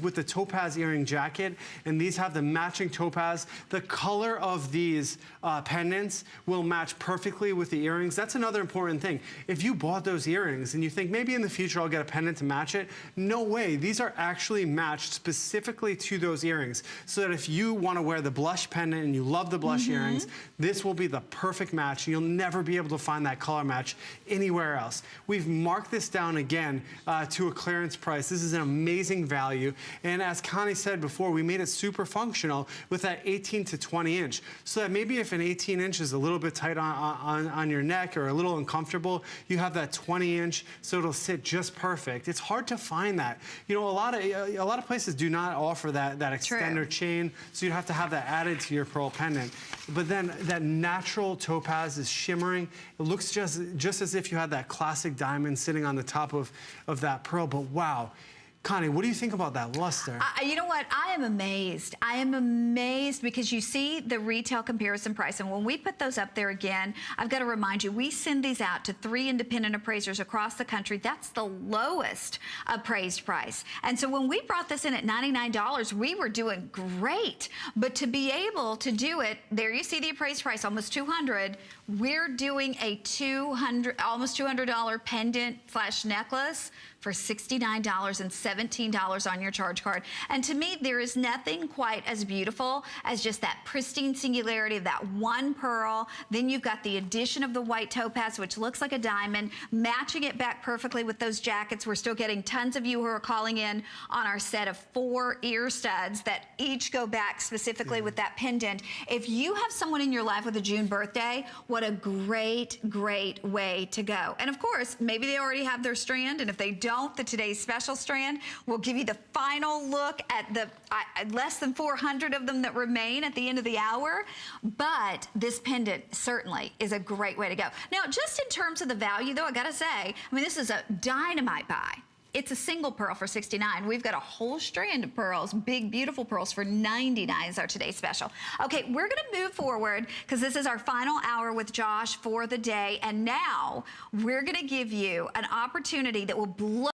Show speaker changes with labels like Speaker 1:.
Speaker 1: with the topaz earring jacket, and these have the matching topaz. The color of these pendants will match perfectly with the earrings. That's another important thing. If you bought those earrings and you think maybe in the future I'll get a pendant to match it, no way. These are actually matched specifically to those earrings, so that if you want to wear the blush pendant and you love the blush earrings, this will be the perfect match. You'll never be able to find that color match anywhere else. We've marked this down again to a clearance price. This is an amazing value, and as Connie said before, we made it super functional with that 18 to 20 inch, so that maybe if an 18 inch is a little bit tight on your neck or a little uncomfortable, you have that 20 inch, so it'll sit just perfect. It's hard to find that. You know, a lot of places do not offer that extender chain, so you'd have to have that added to your pearl pendant. But then that natural topaz is shimmering. It looks just as if you had that classic diamond sitting on the top of that pearl, but wow. Connie, what do you think about that luster?
Speaker 2: You know what? I am amazed. I am amazed because you see the retail comparison price, and when we put those up there again, I've got to remind you, we send these out to 3 independent appraisers across the country. That's the lowest appraised price. And so when we brought this in at $99, we were doing great. But to be able to do it, there you see the appraised price, almost $200. We're doing a almost $200 pendant / necklace for $69 and $17 on your charge card. And to me, there is nothing quite as beautiful as just that pristine singularity of that one pearl. Then you've got the addition of the white topaz, which looks like a diamond, matching it back perfectly with those jackets. We're still getting tons of you who are calling in on our set of 4 ear studs that each go back specifically with that pendant. If you have someone in your life with a June birthday, what a great, great way to go. And of course, maybe they already have their strand, and if they don't, the Today's Special strand will give you the final look at the less than 400 of them that remain at the end of the hour. But this pendant certainly is a great way to go. Now, just in terms of the value, though, I gotta say, I mean, this is a dynamite buy. It's a single pearl for $69. We've got a whole strand of pearls, big, beautiful pearls for $99 is our today's special. Okay, we're gonna move forward because this is our final hour with Josh for the day. And now we're gonna give you an opportunity that will blow